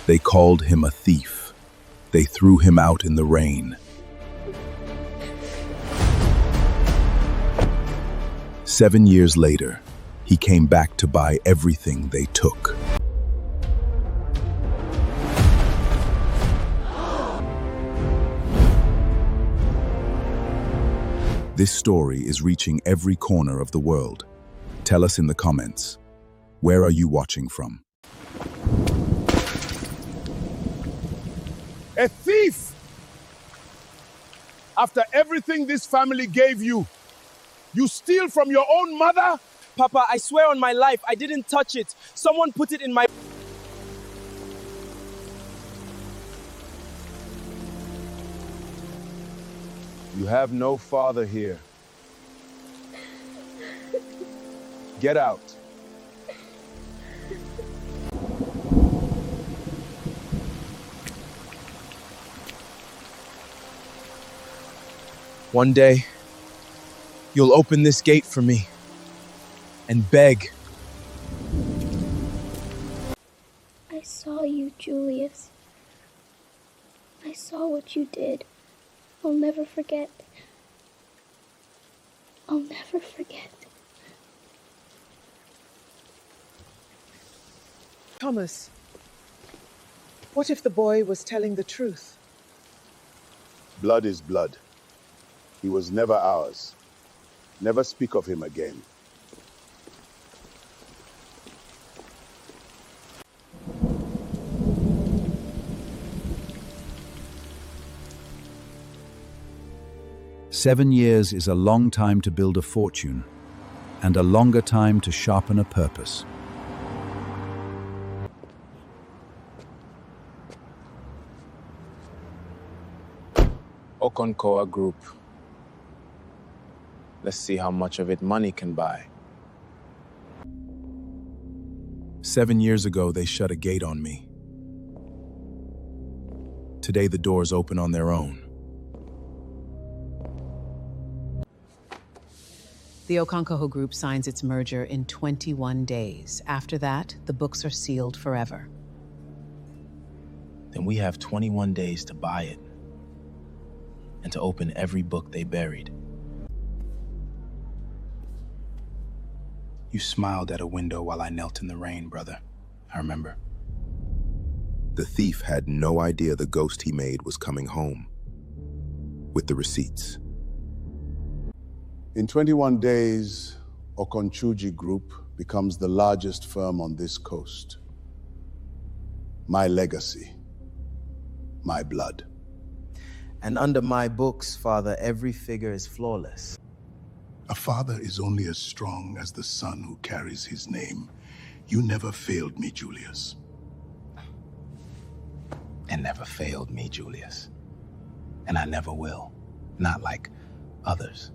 They called him a thief. They threw him out in the rain. 7 years later, he came back to buy everything they took. This story is reaching every corner of the world. Tell us in the comments, where are you watching from? A thief! After everything this family gave you, you steal from your own mother? Papa, I swear on my life, I didn't touch it. Someone put it in my... You have no father here. Get out. One day, you'll open this gate for me and beg. I saw you, Julius. I saw what you did. I'll never forget. I'll never forget. Thomas, what if the boy was telling the truth? Blood is blood. He was never ours. Never speak of him again. "7 years is a long time to build a fortune, and a longer time to sharpen a purpose." Okonkoa Group. Let's see how much of it money can buy. 7 years ago, they shut a gate on me. Today, the doors open on their own. The Okonkoa Group signs its merger in 21 days. After that, the books are sealed forever. Then we have 21 days to buy it and to open every book they buried. You smiled at a window while I knelt in the rain, brother. I remember. The thief had no idea the ghost he made was coming home with the receipts. In 21 days, Okonchuji Group becomes the largest firm on this coast. My legacy, my blood. And under my books, Father, every figure is flawless. A father is only as strong as the son who carries his name. You never failed me, Julius. And never failed me, Julius. And I never will. Not like others.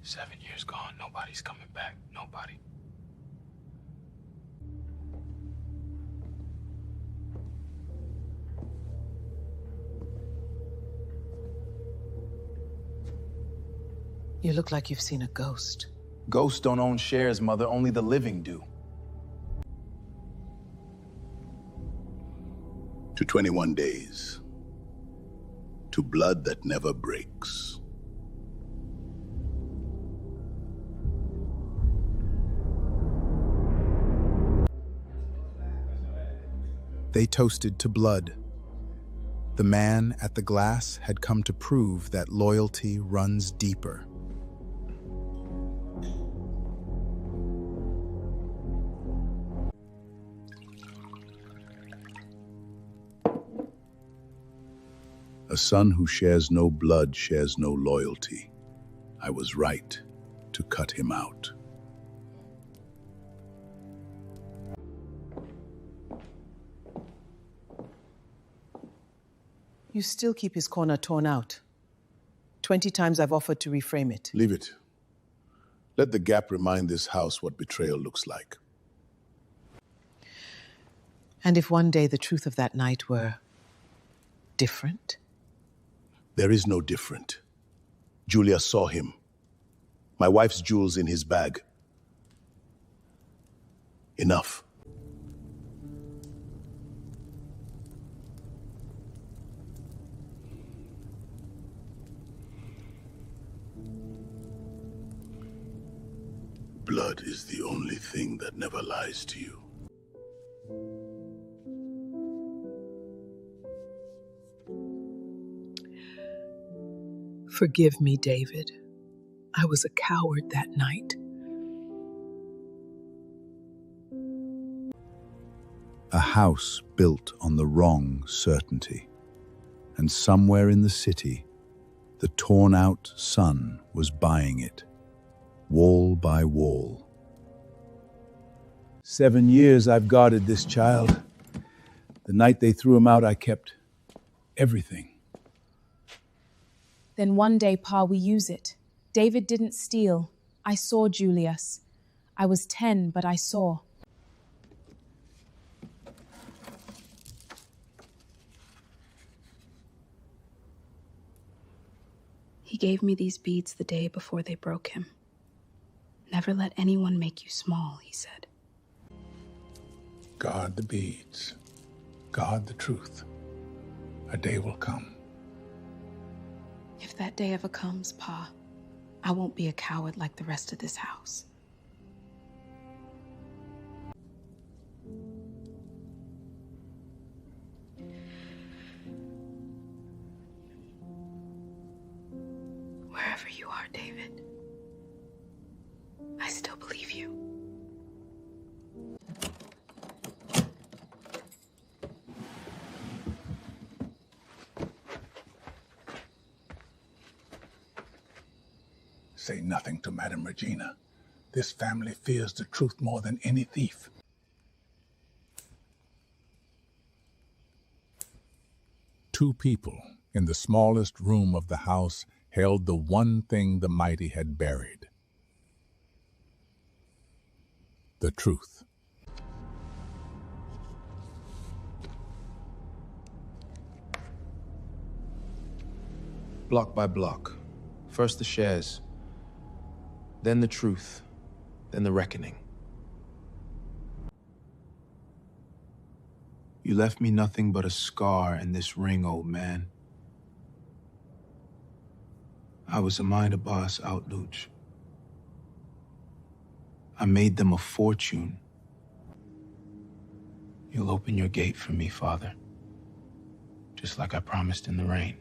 7 years gone, nobody's coming back. Nobody. You look like you've seen a ghost. Ghosts don't own shares, Mother. Only the living do. To 21 days. To blood that never breaks. They toasted to blood. The man at the glass had come to prove that loyalty runs deeper. A son who shares no blood shares no loyalty. I was right to cut him out. You still keep his corner torn out. 20 times I've offered to reframe it. Leave it. Let the gap remind this house what betrayal looks like. And if one day the truth of that night were different? There is no different. Julia saw him. My wife's jewels in his bag. Enough. blood is the only thing that never lies to you. Forgive me, David. I was a coward that night. A house built on the wrong certainty. And somewhere in the city, the torn-out son was buying it, wall by wall. 7 years I've guarded this child. The night they threw him out, I kept everything. Then one day, Pa, we use it. David didn't steal. I saw Julius. I was 10, but I saw. He gave me these beads the day before they broke him. Never let anyone make you small, he said. Guard the beads. Guard the truth. A day will come. If that day ever comes, Pa, I won't be a coward like the rest of this house. Wherever you are, David, I still believe you. Say nothing to Madame Regina. This family fears the truth more than any thief. Two people in the smallest room of the house held the one thing the mighty had buried. The truth. Block by block. First the shares, then the truth, then the reckoning. You left me nothing but a scar and this ring, old man. I was a minor boss out, Luch. I made them a fortune. You'll open your gate for me, Father, just like I promised in the rain.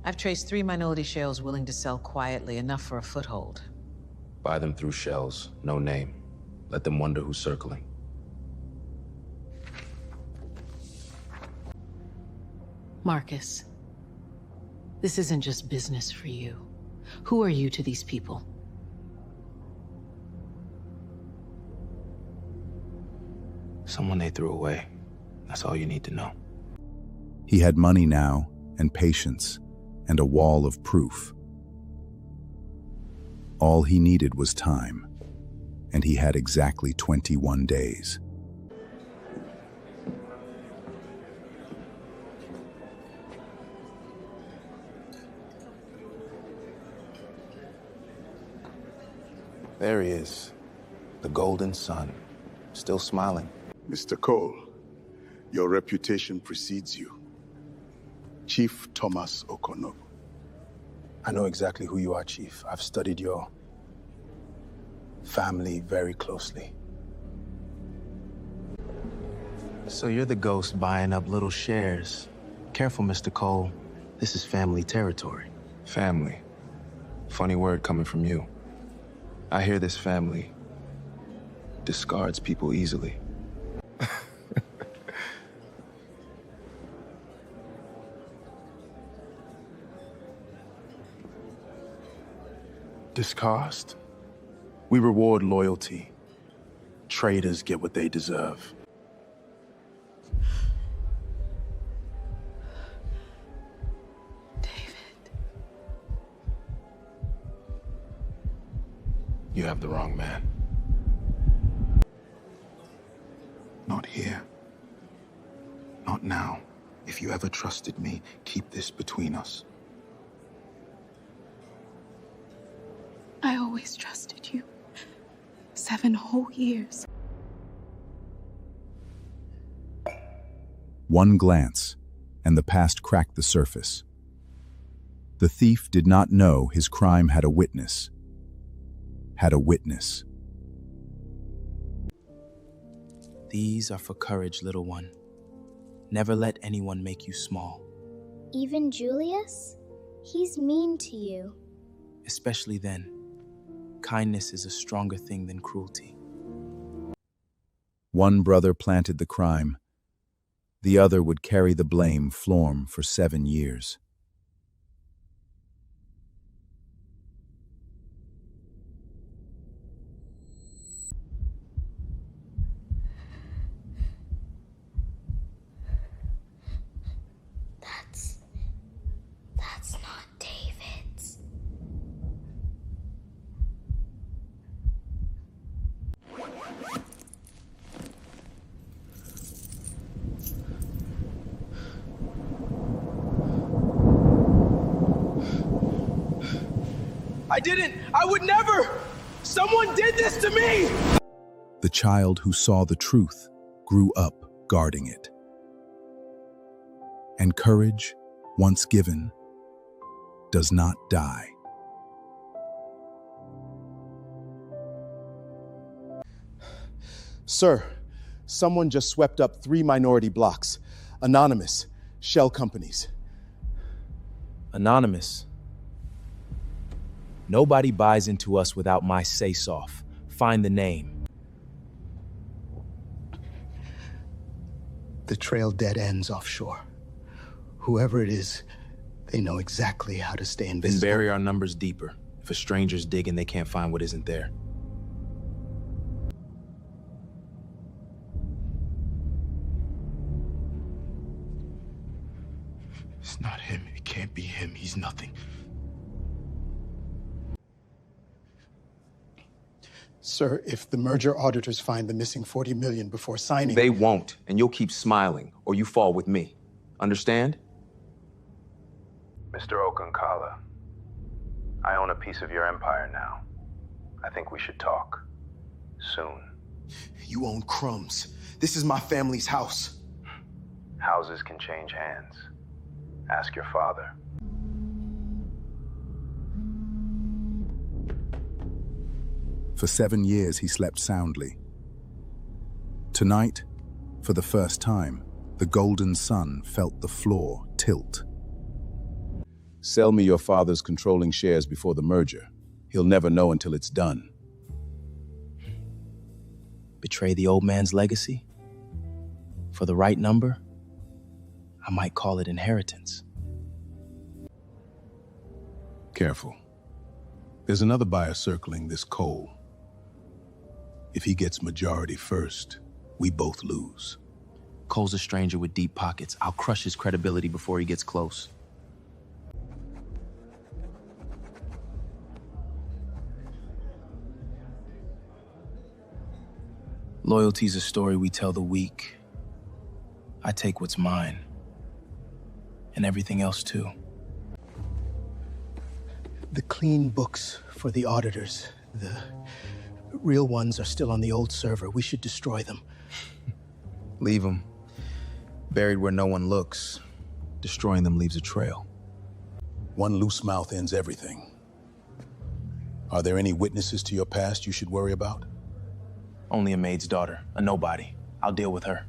I've traced 3 minority shales willing to sell quietly, enough for a foothold. Buy them through shells, no name. Let them wonder who's circling. Marcus, this isn't just business for you. Who are you to these people? Someone they threw away. That's all you need to know. He had money now, and patience, and a wall of proof. All he needed was time, and he had exactly 21 days. There he is, the golden sun, still smiling. Mr. Cole, your reputation precedes you. Chief Thomas Okonobu. I know exactly who you are, Chief. I've studied your family very closely. So you're the ghost buying up little shares. Careful, Mr. Cole. This is family territory. Family. Funny word coming from you. I hear this family discards people easily. Discast? We reward loyalty. Traitors get what they deserve. David. You have the wrong man. Not here. Not now. If you ever trusted me, keep this between us. I always trusted you. 7 whole years. One glance, and the past cracked the surface. The thief did not know his crime had a witness. Had a witness. These are for courage, little one. Never let anyone make you small. Even Julius? He's mean to you. Especially then. Kindness is a stronger thing than cruelty. One brother planted the crime. The other would carry the blame for 7 years. That's not David's. I didn't! I would never! Someone did this to me! The child who saw the truth grew up guarding it. And courage, once given, does not die. Sir, someone just swept up 3 minority blocks. Anonymous. Shell companies. Anonymous. Nobody buys into us without my say-off. Find the name. The trail dead ends offshore. Whoever it is, they know exactly how to stay invisible. Then bury our numbers deeper. If a stranger's digging, they can't find what isn't there. It's not him. It can't be him. He's nothing. Sir, if the merger auditors find the missing 40 million before signing... They won't, and you'll keep smiling, or you fall with me. Understand? Mr. Okankala, I own a piece of your empire now. I think we should talk. Soon. You own crumbs. This is my family's house. Houses can change hands. Ask your father. For 7 years, he slept soundly. Tonight, for the first time, the golden sun felt the floor tilt. Sell me your father's controlling shares before the merger. He'll never know until it's done. Betray the old man's legacy? For the right number? I might call it inheritance. Careful. There's another buyer circling this coal. If he gets majority first, we both lose. Cole's a stranger with deep pockets. I'll crush his credibility before he gets close. Loyalty's a story we tell the weak. I take what's mine. And everything else too. The clean books for the auditors. The real ones are still on the old server. We should destroy them. Leave them. Buried where no one looks. Destroying them leaves a trail. One loose mouth ends everything. Are there any witnesses to your past you should worry about? Only a maid's daughter, a nobody. I'll deal with her.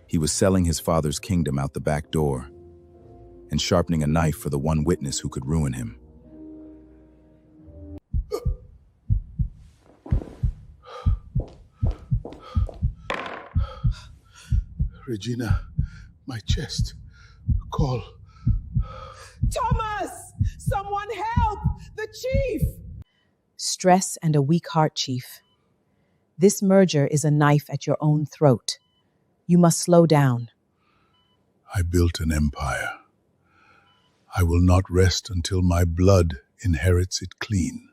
He was selling his father's kingdom out the back door and sharpening a knife for the one witness who could ruin him. Regina, my chest. Call. Thomas! Someone help! The chief! Stress and a weak heart, Chief. This merger is a knife at your own throat. You must slow down. I built an empire. I will not rest until my blood inherits it clean.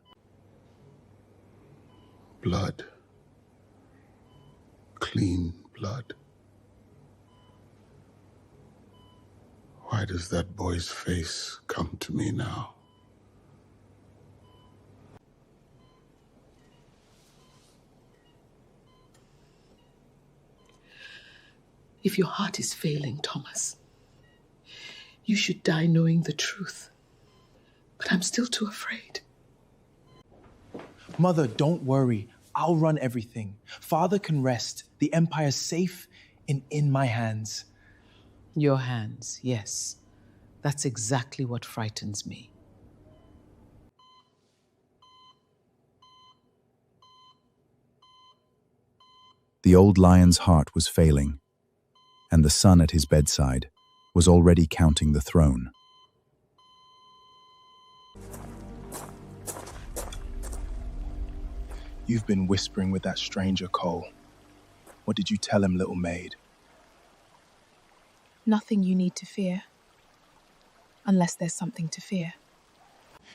Blood. Clean blood. Why does that boy's face come to me now? If your heart is failing, Thomas, you should die knowing the truth. But I'm still too afraid. Mother, don't worry. I'll run everything. Father can rest. The Empire's safe and in my hands. Your hands, yes. That's exactly what frightens me. The old lion's heart was failing, and the son at his bedside was already counting the throne. You've been whispering with that stranger, Cole. What did you tell him, little maid? Nothing you need to fear. Unless there's something to fear.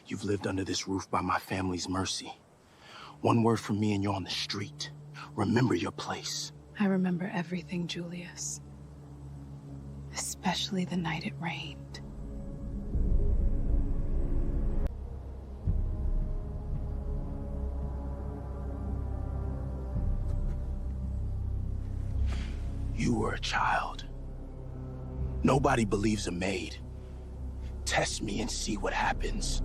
You've lived under this roof by my family's mercy. One word from me and you're on the street. Remember your place. I remember everything, Julius. Especially the night it rained. You were a child. Nobody believes a maid. Test me and see what happens.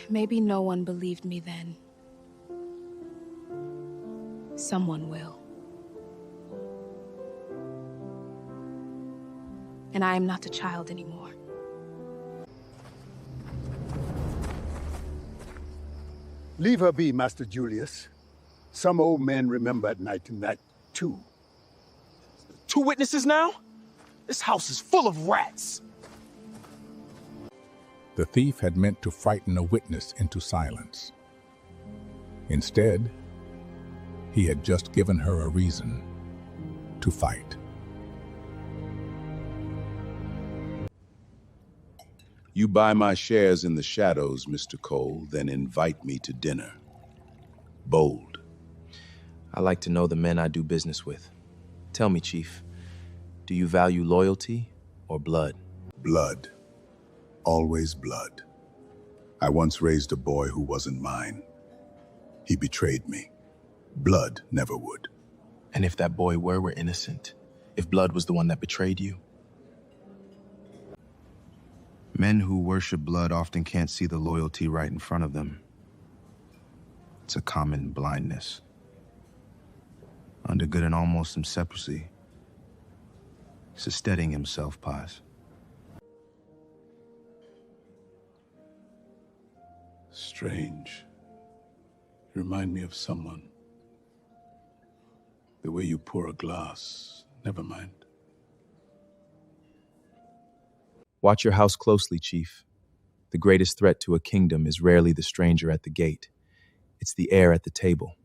Maybe no one believed me then. Someone will. And I am not a child anymore. Leave her be, Master Julius. Some old men remembered night and that, too. 2 witnesses now? This house is full of rats. The thief had meant to frighten a witness into silence. Instead, he had just given her a reason to fight. You buy my shares in the shadows, Mr. Cole, then invite me to dinner. Bold. I like to know the men I do business with. Tell me, Chief, do you value loyalty or blood? Blood. Always blood. I once raised a boy who wasn't mine. He betrayed me. Blood never would. And if that boy were innocent? If blood was the one that betrayed you? Men who worship blood often can't see the loyalty right in front of them. It's a common blindness. Under good and almost some separacy. He's steadying himself, Paz. Strange. You remind me of someone. The way you pour a glass. Never mind. Watch your house closely, Chief. The greatest threat to a kingdom is rarely the stranger at the gate. It's the heir at the table.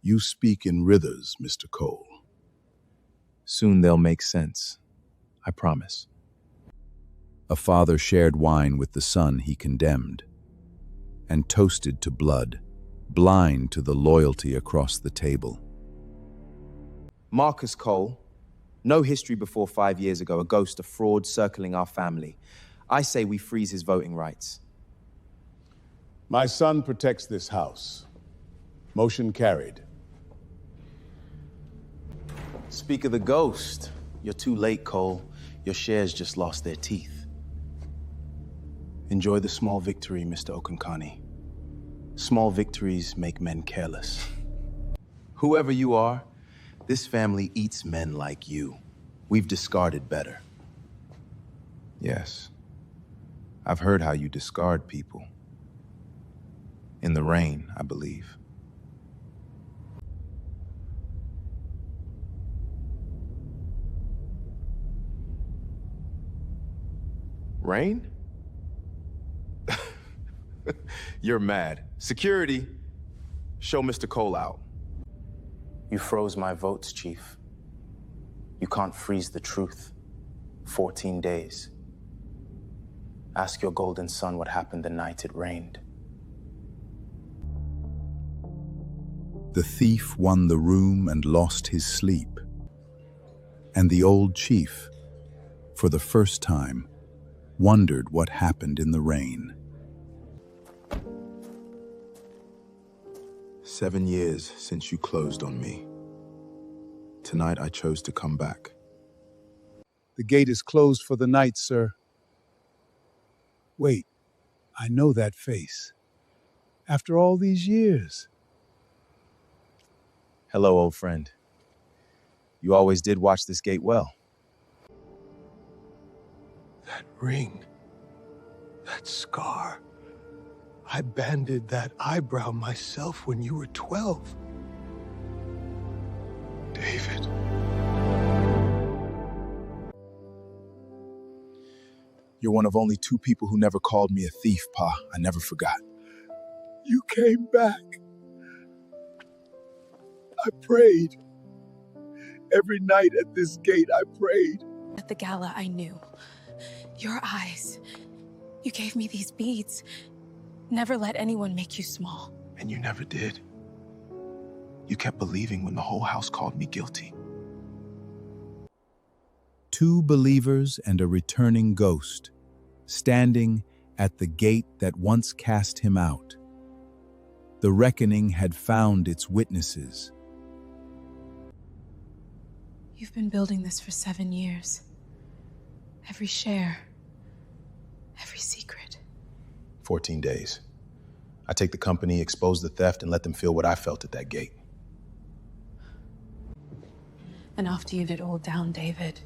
You speak in rithers, Mr. Cole. Soon they'll make sense. I promise. A father shared wine with the son he condemned, and toasted to blood, blind to the loyalty across the table. Marcus Cole. No history before 5 years ago, a ghost of fraud circling our family. I say we freeze his voting rights. My son protects this house. Motion carried. Speak of the ghost. You're too late, Cole. Your shares just lost their teeth. Enjoy the small victory, Mr. Okankani. Small victories make men careless. Whoever you are, this family eats men like you. We've discarded better. Yes. I've heard how you discard people. In the rain, I believe. Rain? You're mad. Security, show Mr. Cole out. You froze my votes, Chief. You can't freeze the truth. 14 days. Ask your golden son what happened the night it rained. The thief won the room and lost his sleep. And the old chief, for the first time, wondered what happened in the rain. 7 years since you closed on me. Tonight I chose to come back. The gate is closed for the night, sir. Wait, I know that face. After all these years. Hello, old friend. You always did watch this gate well. That ring, that scar. I banded that eyebrow myself when you were 12. David. You're one of only 2 people who never called me a thief, Pa. I never forgot. You came back. I prayed. Every night at this gate, I prayed. At the gala, I knew. Your eyes. You gave me these beads. Never let anyone make you small. And you never did. You kept believing when the whole house called me guilty. 2 believers and a returning ghost, standing at the gate that once cast him out. The reckoning had found its witnesses. You've been building this for 7 years. Every share, every secret. 14 days. I take the company, expose the theft, and let them feel what I felt at that gate. And after you did all down, David,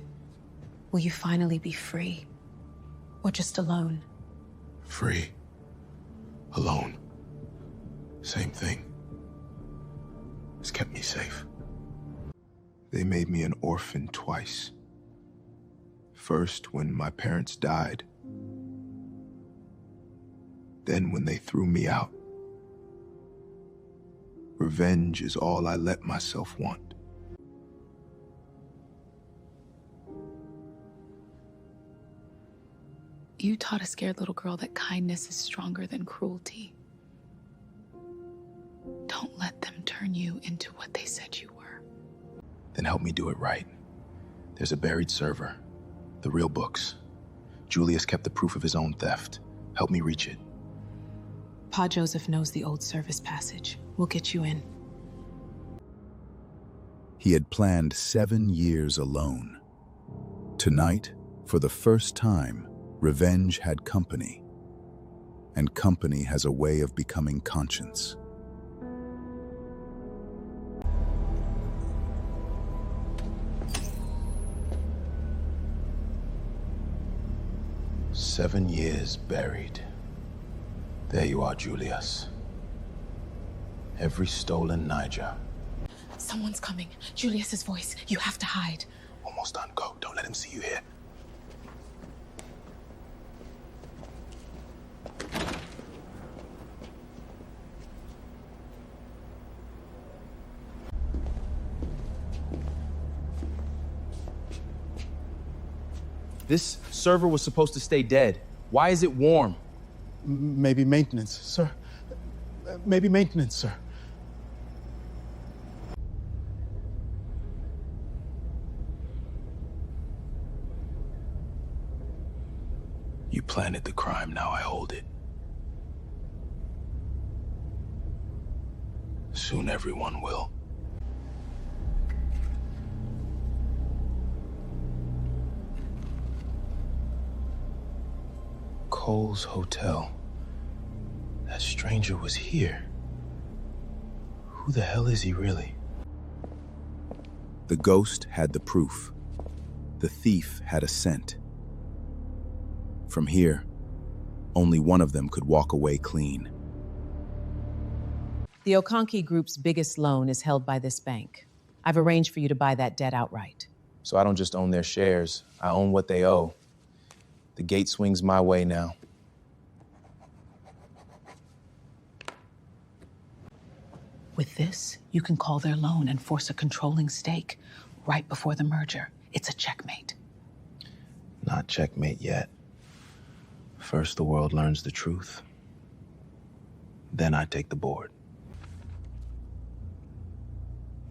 will you finally be free? Or just alone? Free. Alone. Same thing. It's kept me safe. They made me an orphan twice. First, when my parents died. Then when they threw me out. Revenge is all I let myself want. You taught a scared little girl that kindness is stronger than cruelty. Don't let them turn you into what they said you were. Then help me do it right. There's a buried server. The real books. Julius kept the proof of his own theft. Help me reach it. Pa Joseph knows the old service passage. We'll get you in. He had planned 7 years alone. Tonight, for the first time, revenge had company. And company has a way of becoming conscience. "7 years buried. There you are, Julius. Every stolen Niger. Someone's coming. Julius's voice. You have to hide. Almost done. Go. Don't let him see you here. This server was supposed to stay dead. Why is it warm? Maybe maintenance, sir. Maybe maintenance, sir. You planted the crime, now I hold it. Soon everyone will. Cole's Hotel. That stranger was here. Who the hell is he really? The ghost had the proof. The thief had a scent. From here, only one of them could walk away clean. The Okonkwo Group's biggest loan is held by this bank. I've arranged for you to buy that debt outright. So I don't just own their shares, I own what they owe. The gate swings my way now. With this, you can call their loan and force a controlling stake right before the merger. It's a checkmate. Not checkmate yet. First, the world learns the truth. Then I take the board.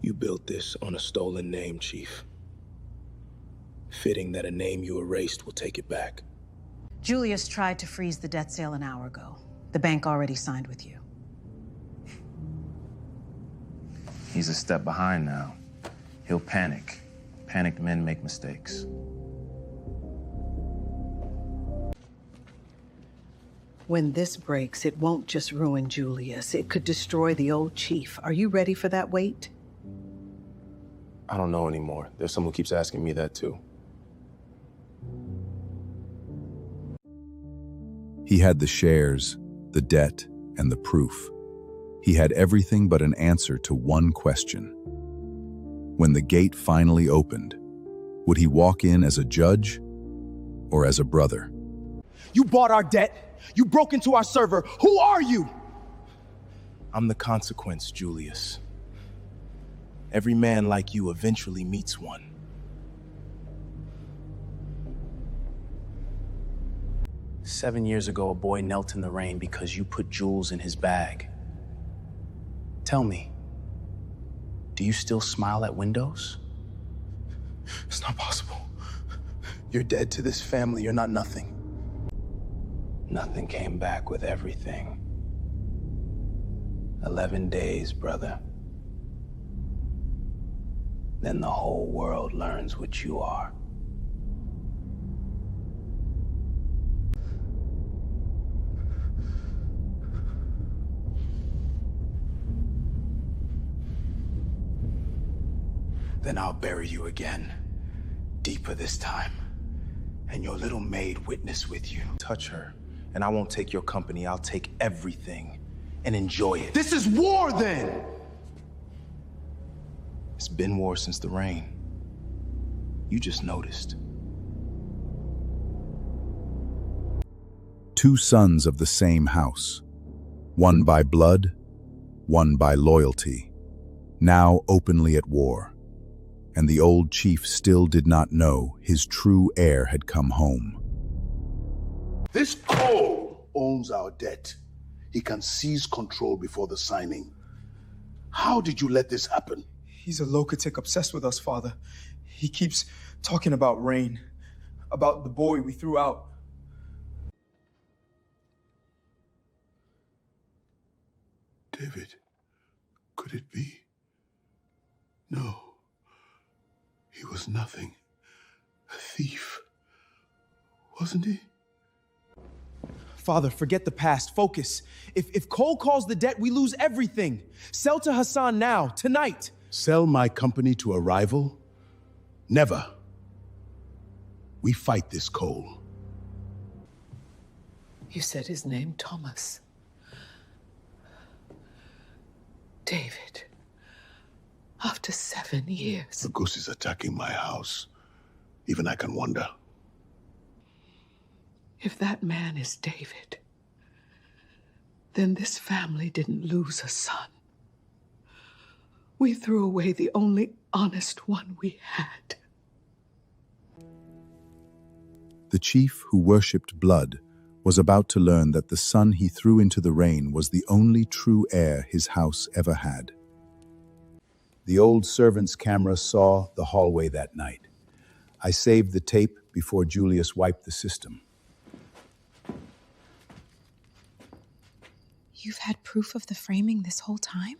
You built this on a stolen name, Chief. Fitting that a name you erased will take it back. Julius tried to freeze the debt sale an hour ago. The bank already signed with you. He's a step behind now. He'll panic. Panicked men make mistakes. When this breaks, it won't just ruin Julius. It could destroy the old chief. Are you ready for that weight? I don't know anymore. There's someone who keeps asking me that too. He had the shares, the debt, and the proof. He had everything but an answer to one question. When the gate finally opened, would he walk in as a judge or as a brother? You bought our debt. You broke into our server. Who are you? I'm the consequence, Julius. Every man like you eventually meets one. "7 years ago, a boy knelt in the rain because you put jewels in his bag. Tell me, do you still smile at windows?" It's not possible. You're dead to this family. You're not nothing. Nothing came back with everything. 11 days, brother. Then the whole world learns what you are. Then I'll bury you again, deeper this time, and your little maid witness with you. Touch her, and I won't take your company. I'll take everything and enjoy it. This is war, then! It's been war since the rain. You just noticed. Two sons of the same house, one by blood, one by loyalty, now openly at war. And the old chief still did not know his true heir had come home. This Cole owns our debt. He can seize control before the signing. How did you let this happen? He's a lunatic obsessed with us, Father. He keeps talking about Rain, about the boy we threw out. David, could it be? No. He was nothing. A thief. Wasn't he? Father, forget the past. Focus. If Cole calls the debt, we lose everything. Sell to Hassan now, tonight. Sell my company to a rival? Never. We fight this Cole. You said his name, Thomas. David. After 7 years. The goose is attacking my house. Even I can wonder. If that man is David, then this family didn't lose a son. We threw away the only honest one we had. The chief who worshipped blood was about to learn that the son he threw into the rain was the only true heir his house ever had. The old servant's camera saw the hallway that night. I saved the tape before Julius wiped the system. You've had proof of the framing this whole time?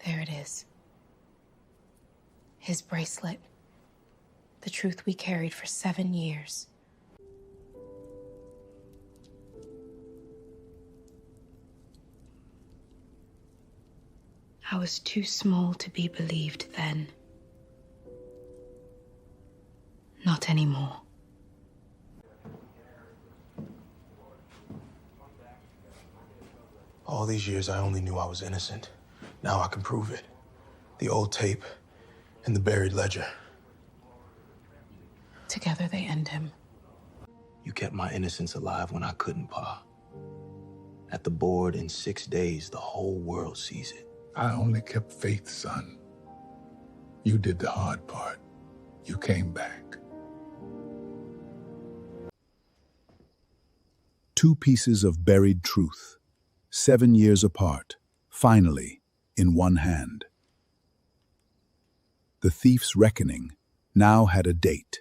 There it is. His bracelet. The truth we carried for 7 years. I was too small to be believed then. Not anymore. All these years, I only knew I was innocent. Now I can prove it. The old tape and the buried ledger. Together they end him. You kept my innocence alive when I couldn't, Pa. At the board in 6 days, the whole world sees it. I only kept faith, son. You did the hard part. You came back. Two pieces of buried truth, 7 years apart, finally, in one hand. The thief's reckoning now had a date.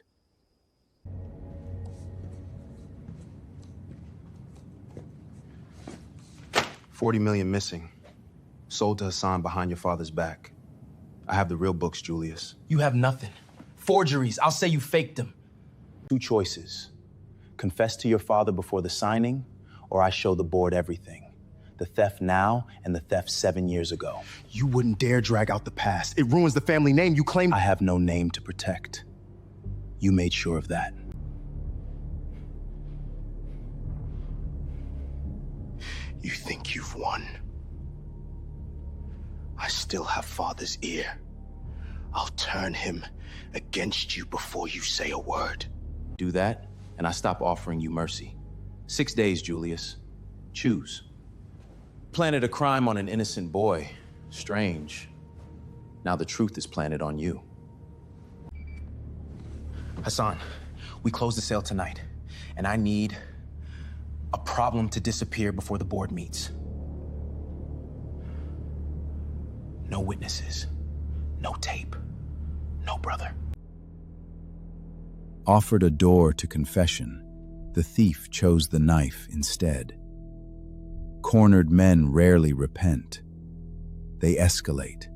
$40 million missing. Sold to Hassan behind your father's back. I have the real books, Julius. You have nothing. Forgeries. I'll say you faked them. Two choices. Confess to your father before the signing, or I show the board everything. The theft now and the theft 7 years ago. You wouldn't dare drag out the past. It ruins the family name you claim. I have no name to protect. You made sure of that. You think you've won? I still have father's ear. I'll turn him against you before you say a word. Do that, and I stop offering you mercy. 6 days, Julius. Choose. Planted a crime on an innocent boy. Strange. Now the truth is planted on you. Hassan, we close the sale tonight, and I need a problem to disappear before the board meets. No witnesses, no tape, no brother. Offered a door to confession, the thief chose the knife instead. Cornered men rarely repent. They escalate.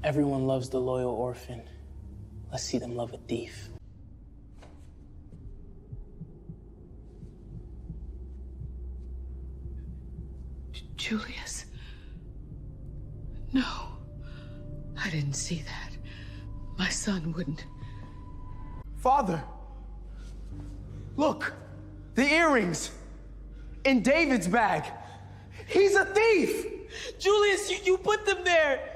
Everyone loves the loyal orphan. Let's see them love a thief. Julius? No, I didn't see that. My son wouldn't. Father! Look! The earrings! In David's bag! He's a thief! Julius, you put them there!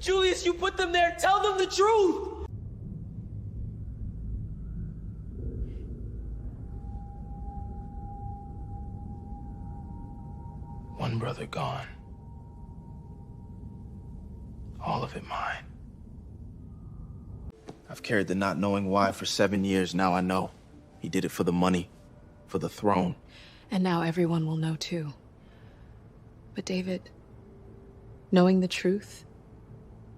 Julius, you put them there! Tell them the truth! One brother gone. All of it mine. I've carried the not knowing why for 7 years. Now I know. He did it for the money, for the throne. And now everyone will know too. But David, knowing the truth,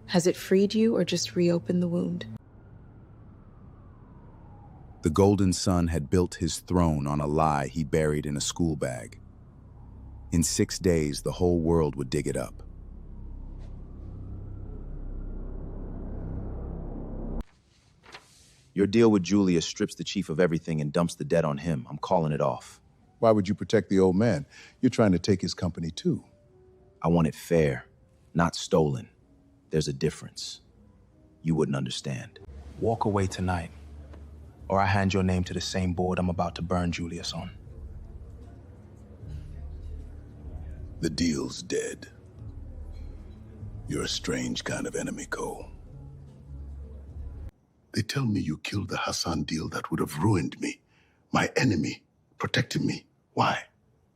has it freed you or just reopened the wound? The golden son had built his throne on a lie he buried in a school bag. In 6 days, the whole world would dig it up. Your deal with Julius strips the chief of everything and dumps the debt on him. I'm calling it off. Why would you protect the old man? You're trying to take his company too. I want it fair, not stolen. There's a difference. You wouldn't understand. Walk away tonight, or I hand your name to the same board I'm about to burn Julius on. The deal's dead. You're a strange kind of enemy, Cole. They tell me you killed the Hassan deal that would have ruined me. My enemy protected me. Why?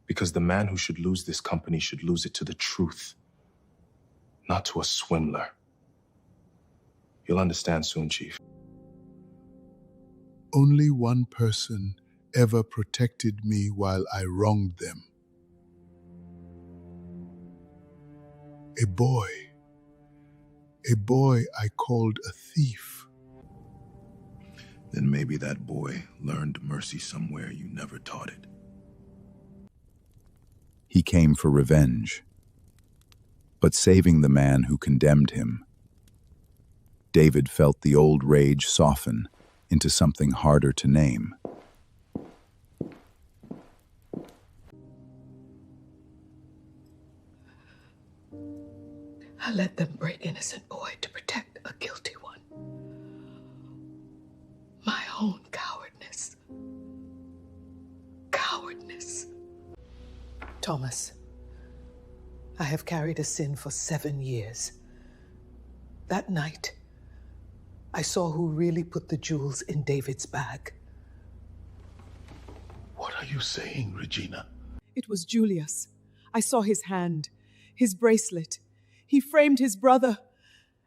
Because the man who should lose this company should lose it to the truth, not to a swindler. You'll understand soon, Chief. Only one person ever protected me while I wronged them. A boy I called a thief. Then maybe that boy learned mercy somewhere you never taught it. He came for revenge, but saving the man who condemned him. David felt the old rage soften into something harder to name. I let them break innocent boy to protect a guilty one. My own cowardness. Cowardness. Thomas, I have carried a sin for 7 years. That night, I saw who really put the jewels in David's bag. What are you saying, Regina? It was Julius. I saw his hand, his bracelet. He framed his brother,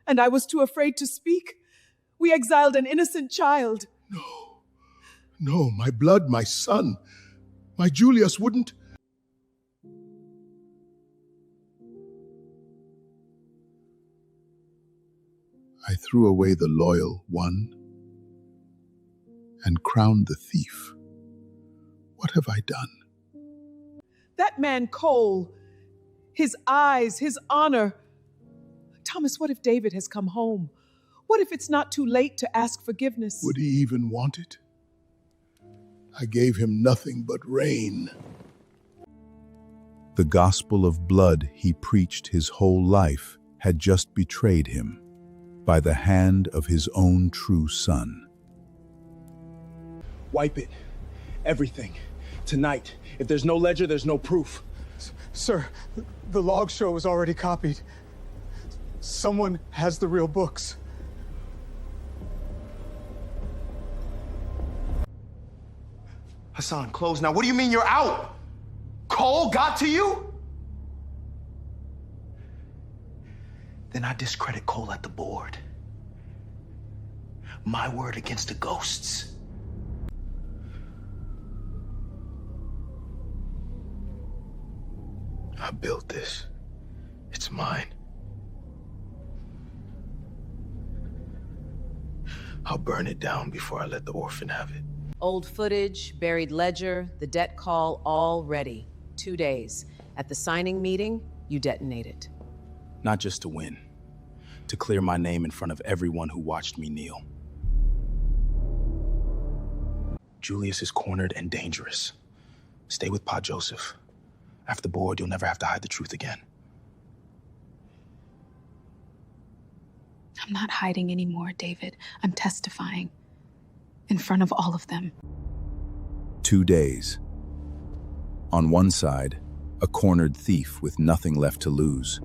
and I was too afraid to speak. We exiled an innocent child. No, my blood, my son. My Julius wouldn't. I threw away the loyal one and crowned the thief. What have I done? That man Cole, his eyes, his honor. Thomas, what if David has come home? What if it's not too late to ask forgiveness? Would he even want it? I gave him nothing but rain. The gospel of blood he preached his whole life had just betrayed him by the hand of his own true son. Wipe it. Everything. Tonight. If there's no ledger, there's no proof. Sir, the log show was already copied. Someone has the real books. Hassan, close now. What do you mean you're out? Cole got to you? Then I discredit Cole at the board. My word against the ghosts. I built this. It's mine. I'll burn it down before I let the orphan have it. Old footage, buried ledger, the debt call, all ready. 2 days. At the signing meeting, you detonate it. Not just to win. To clear my name in front of everyone who watched me kneel. Julius is cornered and dangerous. Stay with Pa Joseph. After the board, you'll never have to hide the truth again. I'm not hiding anymore, David. I'm testifying. In front of all of them. 2 days. On one side, a cornered thief with nothing left to lose.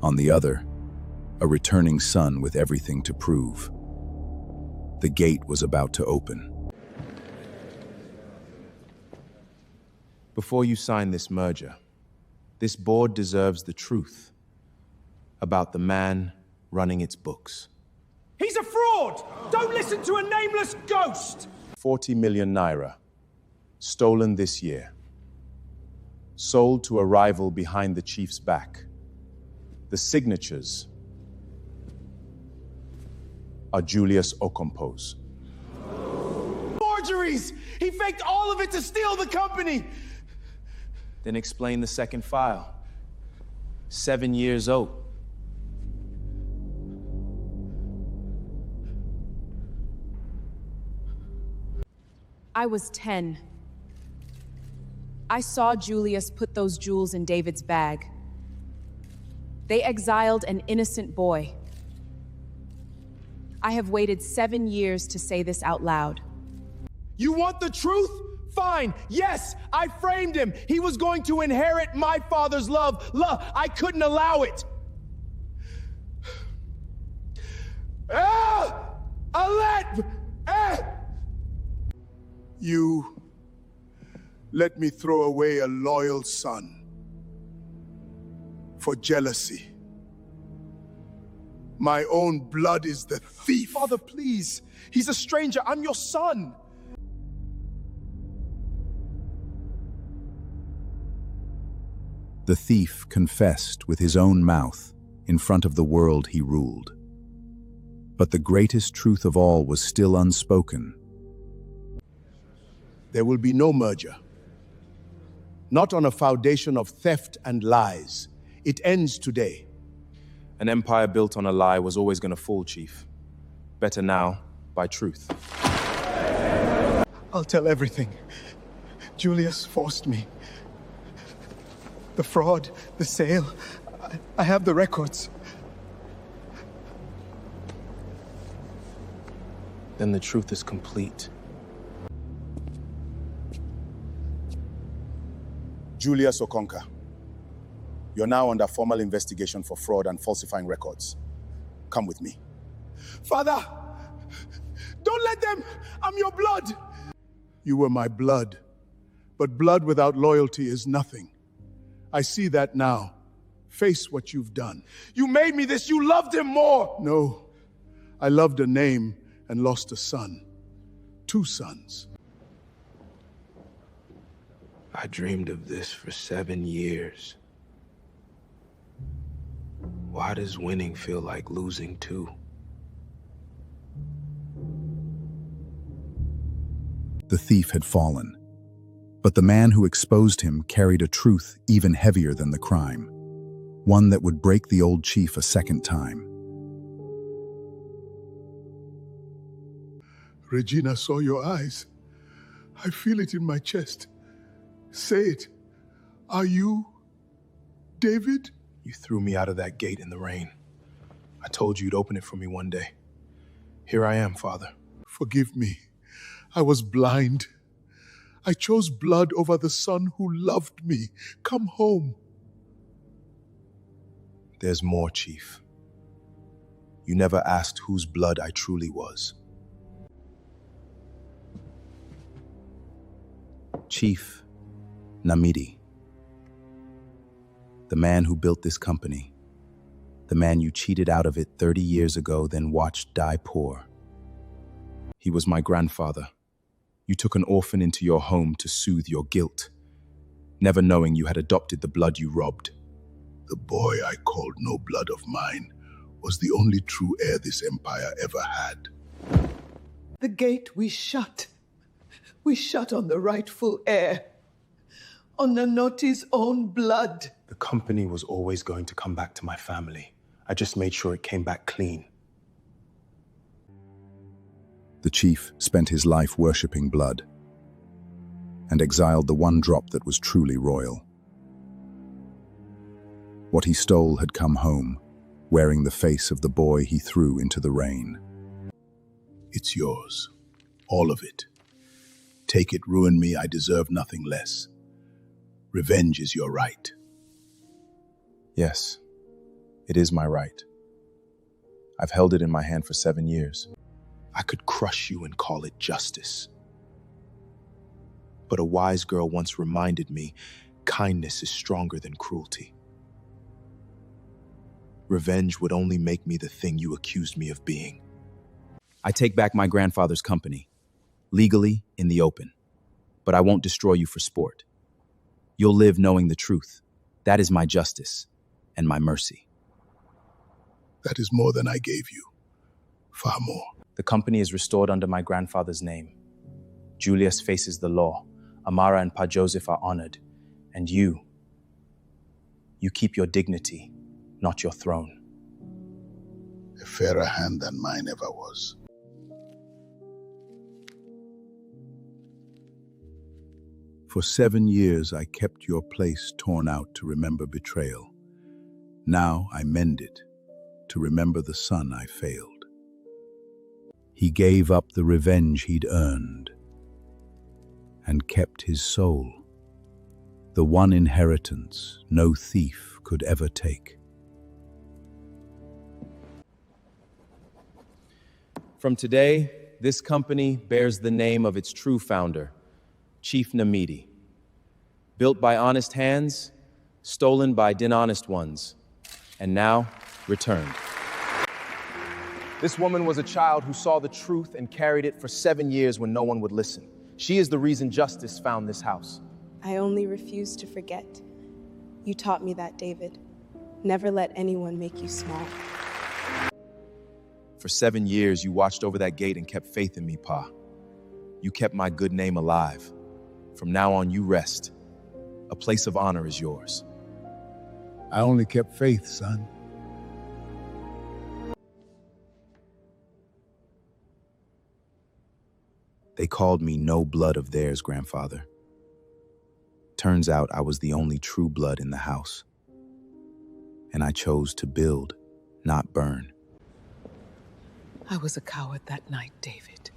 On the other, a returning son with everything to prove. The gate was about to open. Before you sign this merger, this board deserves the truth about the man running its books. He's a fraud! Don't listen to a nameless ghost! 40 million naira, stolen this year. Sold to a rival behind the chief's back. The signatures are Julius Okompo's. Forgeries! He faked all of it to steal the company! Then explain the second file. 7 years old. I was 10. I saw Julius put those jewels in David's bag. They exiled an innocent boy. I have waited 7 years to say this out loud. You want the truth? Fine. Yes, I framed him. He was going to inherit my father's love. I couldn't allow it. Alette! You let me throw away a loyal son for jealousy. My own blood is the thief. Father, please. He's a stranger. I'm your son. The thief confessed with his own mouth in front of the world he ruled. But the greatest truth of all was still unspoken. There will be no merger. Not on a foundation of theft and lies. It ends today. An empire built on a lie was always going to fall, Chief. Better now, by truth. I'll tell everything. Julius forced me. The fraud, the sale. I have the records. Then the truth is complete. Julius Okonka, you're now under formal investigation for fraud and falsifying records. Come with me. Father, don't let them. I'm your blood. You were my blood, but blood without loyalty is nothing. I see that now. Face what you've done. You made me this. You loved him more. No, I loved a name and lost a son. 2 sons. I dreamed of this for 7 years. Why does winning feel like losing too? The thief had fallen, but the man who exposed him carried a truth even heavier than the crime, one that would break the old chief a second time. Regina saw your eyes. I feel it in my chest. Say it. Are you David? You threw me out of that gate in the rain. I told you you'd open it for me one day. Here I am, Father. Forgive me. I was blind. I chose blood over the son who loved me. Come home. There's more, Chief. You never asked whose blood I truly was. Chief Namidi. The man who built this company. The man you cheated out of it 30 years ago, then watched die poor. He was my grandfather. You took an orphan into your home to soothe your guilt, never knowing you had adopted the blood you robbed. The boy I called no blood of mine was the only true heir this empire ever had. The gate we shut. We shut on the rightful heir. On Nanoti's own blood. The company was always going to come back to my family. I just made sure it came back clean. The chief spent his life worshipping blood and exiled the one drop that was truly royal. What he stole had come home, wearing the face of the boy he threw into the rain. It's yours. All of it. Take it, ruin me, I deserve nothing less. Revenge is your right. Yes, it is my right. I've held it in my hand for 7 years. I could crush you and call it justice. But a wise girl once reminded me, kindness is stronger than cruelty. Revenge would only make me the thing you accused me of being. I take back my grandfather's company, legally, in the open. But I won't destroy you for sport. You'll live knowing the truth. That is my justice and my mercy. That is more than I gave you. Far more. The company is restored under my grandfather's name. Julius faces the law. Amara and Pa Joseph are honored. And you keep your dignity, not your throne. A fairer hand than mine ever was. For 7 years I kept your place torn out to remember betrayal. Now I mend it to remember the son I failed. He gave up the revenge he'd earned and kept his soul, the one inheritance no thief could ever take. From today, this company bears the name of its true founder, Chief Namidi. Built by honest hands, stolen by dishonest ones, and now returned. This woman was a child who saw the truth and carried it for 7 years when no one would listen. She is the reason justice found this house. I only refuse to forget. You taught me that, David. Never let anyone make you small. For 7 years, you watched over that gate and kept faith in me, Pa. You kept my good name alive. From now on, you rest. A place of honor is yours. I only kept faith, son. They called me no blood of theirs, grandfather. Turns out I was the only true blood in the house. And I chose to build, not burn. I was a coward that night, David.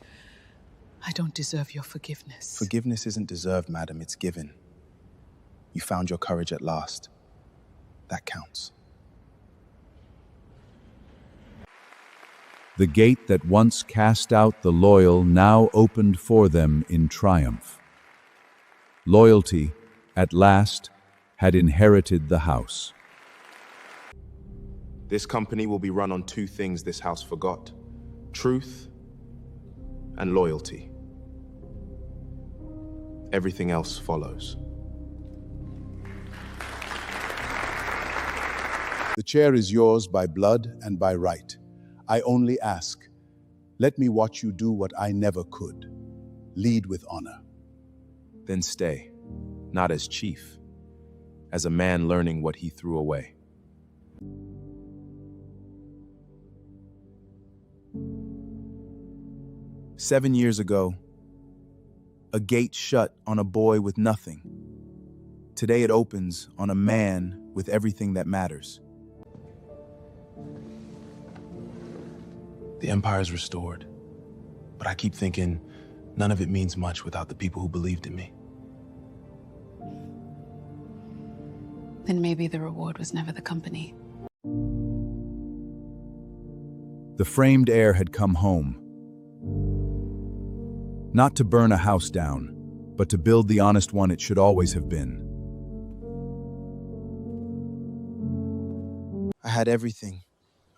I don't deserve your forgiveness. Forgiveness isn't deserved, madam, it's given. You found your courage at last. That counts. The gate that once cast out the loyal now opened for them in triumph. Loyalty, at last, had inherited the house. This company will be run on 2 things this house forgot: truth and loyalty. Everything else follows. The chair is yours by blood and by right. I only ask, let me watch you do what I never could. Lead with honor. Then stay, not as chief, as a man learning what he threw away. "7 years ago, a gate shut on a boy with nothing. Today it opens on a man with everything that matters." The Empire is restored, but I keep thinking none of it means much without the people who believed in me. Then maybe the reward was never the company. The framed heir had come home. Not to burn a house down, but to build the honest one it should always have been. I had everything.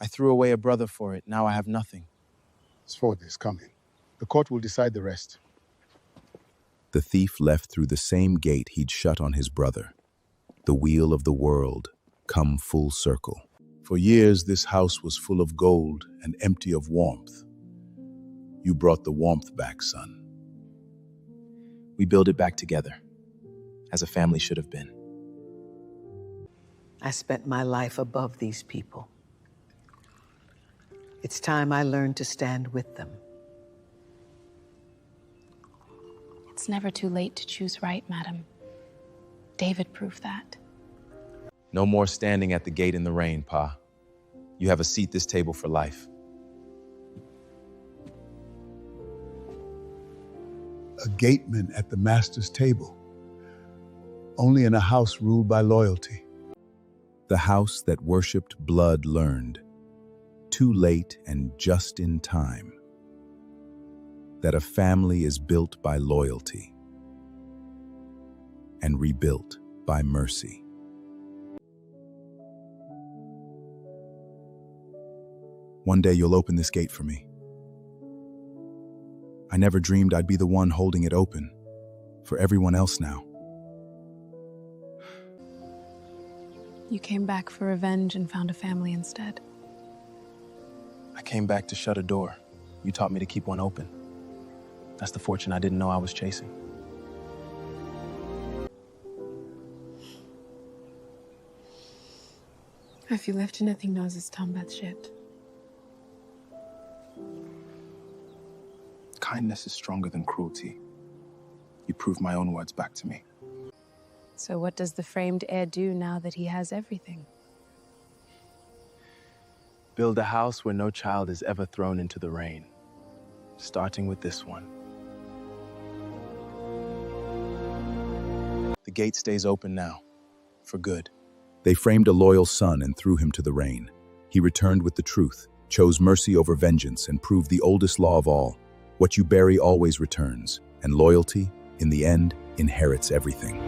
I threw away a brother for it. Now I have nothing. Sword is coming. The court will decide the rest. The thief left through the same gate he'd shut on his brother. The wheel of the world come full circle. For years, this house was full of gold and empty of warmth. You brought the warmth back, son. We build it back together, as a family should have been. I spent my life above these people. It's time I learned to stand with them. It's never too late to choose right, madam. David proved that. No more standing at the gate in the rain, Pa. You have a seat this table for life. A gateman at the master's table. Only in a house ruled by loyalty. The house that worshipped blood learned, too late and just in time, that a family is built by loyalty and rebuilt by mercy. One day you'll open this gate for me. I never dreamed I'd be the one holding it open for everyone else now. You came back for revenge and found a family instead. I came back to shut a door. You taught me to keep one open. That's the fortune I didn't know I was chasing. If you left anything knows it's Tombeth shit. Kindness is stronger than cruelty. You proved my own words back to me. So what does the framed heir do now that he has everything? Build a house where no child is ever thrown into the rain, starting with this one. The gate stays open now, for good. They framed a loyal son and threw him to the rain. He returned with the truth, chose mercy over vengeance, and proved the oldest law of all. What you bury always returns, and loyalty, in the end, inherits everything.